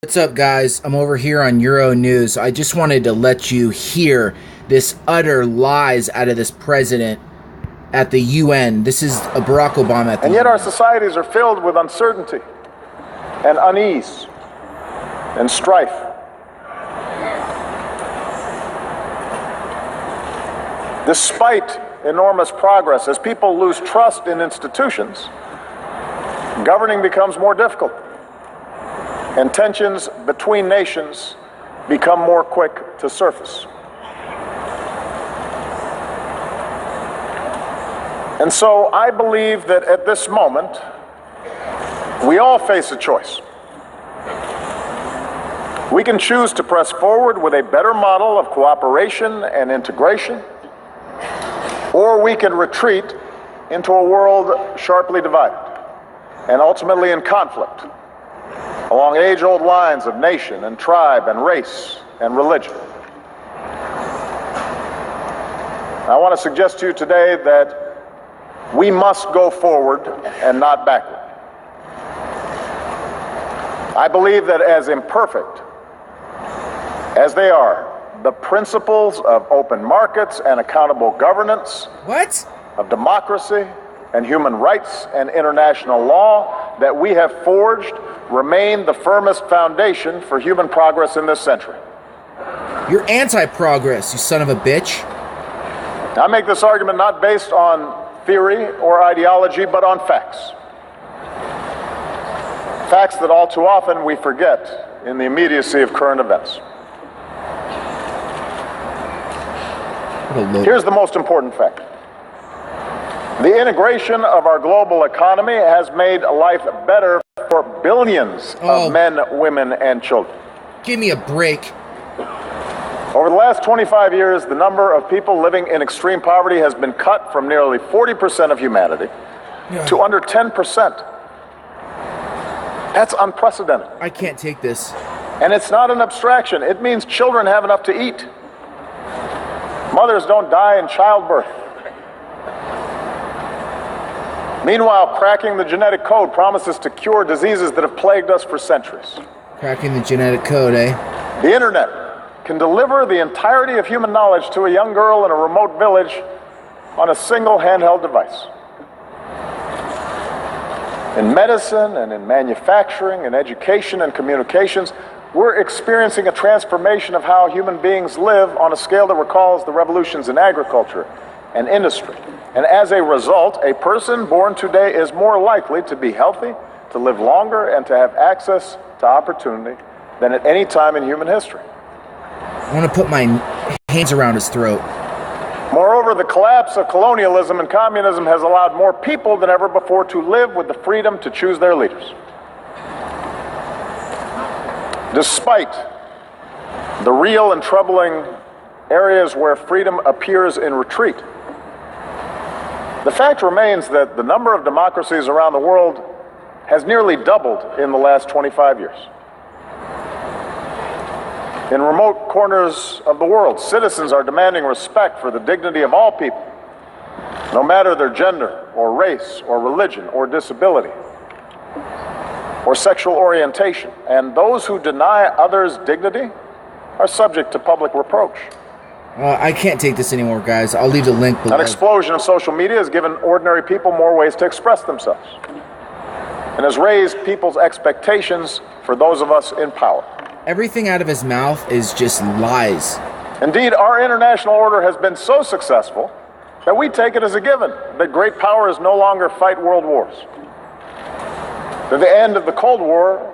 What's up, guys? I'm over here on Euro News. I just wanted to let you hear this utter lies out of this president at the UN. This is Barack Obama at the And yet UN. our societies are filled with uncertainty and unease and strife. Despite enormous progress, as people lose trust in institutions, governing becomes more difficult, and tensions between nations become more quick to surface. And so I believe that at this moment, we all face a choice. We can choose to press forward with a better model of cooperation and integration, or we can retreat into a world sharply divided and ultimately in conflict along age-old lines of nation and tribe and race and religion. I want to suggest to you today that we must go forward and not backward. I believe that as imperfect as they are, the principles of open markets and accountable governance, of democracy and human rights and international law that we have forged remain the firmest foundation for human progress in this century. You're anti-progress, you son of a bitch. I make this argument not based on theory or ideology, but on facts. Facts that all too often we forget in the immediacy of current events. Here's the most important fact. The integration of our global economy has made life better for billions of men, women, and children. Give me a break. Over the last 25 years, the number of people living in extreme poverty has been cut from nearly 40% of humanity to under 10%. That's unprecedented. I can't take this. And it's not an abstraction. It means children have enough to eat. Mothers don't die in childbirth. Meanwhile, cracking the genetic code promises to cure diseases that have plagued us for centuries. Cracking the genetic code, eh? The internet can deliver the entirety of human knowledge to a young girl in a remote village on a single handheld device. In medicine and in manufacturing and education and communications, we're experiencing a transformation of how human beings live on a scale that recalls the revolutions in agriculture and industry. And as a result, a person born today is more likely to be healthy, to live longer, and to have access to opportunity than at any time in human history. I want to put my hands around his throat. Moreover, the collapse of colonialism and communism has allowed more people than ever before to live with the freedom to choose their leaders. Despite the real and troubling areas where freedom appears in retreat, the fact remains that the number of democracies around the world has nearly doubled in the last 25 years. In remote corners of the world, citizens are demanding respect for the dignity of all people, no matter their gender or race or religion or disability or sexual orientation. And those who deny others dignity are subject to public reproach. I can't take this anymore, guys. I'll leave the link below. An explosion of social media has given ordinary people more ways to express themselves and has raised people's expectations for those of us in power. Everything out of his mouth is just lies. Indeed, our international order has been so successful that we take it as a given that great powers no longer fight world wars. That the end of the Cold War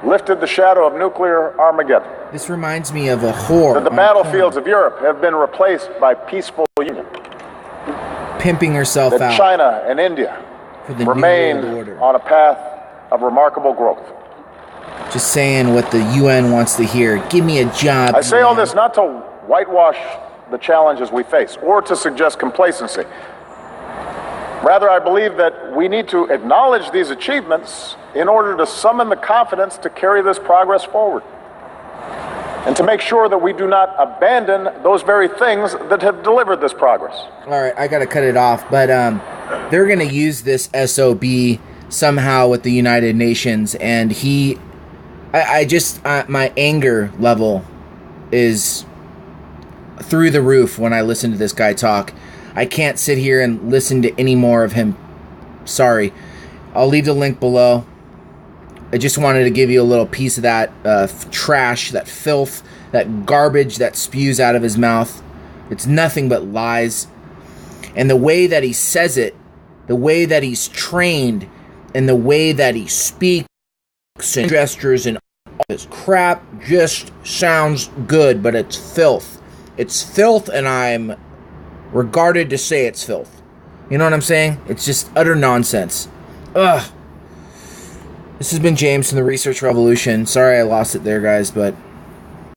lifted the shadow of nuclear Armageddon. This reminds me of a whore. That the battlefields of Europe have been replaced by peaceful union. Pimping herself that out. China and India for the remained New World Order. On a path of remarkable growth. Just saying what the UN wants to hear. Give me a job. I say all this not to whitewash the challenges we face or to suggest complacency. Rather, I believe that we need to acknowledge these achievements in order to summon the confidence to carry this progress forward and to make sure that we do not abandon those very things that have delivered this progress. All right, I got to cut it off, but they're going to use this SOB somehow with the United Nations, and I just, my anger level is through the roof when I listen to this guy talk. I can't sit here and listen to any more of him. Sorry. I'll leave the link below. I just wanted to give you a little piece of that trash, that filth, that garbage that spews out of his mouth. It's nothing but lies. And the way that he says it, the way that he's trained, and the way that he speaks and gestures and all this crap just sounds good, but it's filth. It's filth, and I'm regarded to say it's filth. You know what I'm saying? It's just utter nonsense. Ugh. This has been James from the Research Revolution. Sorry I lost it there, guys, but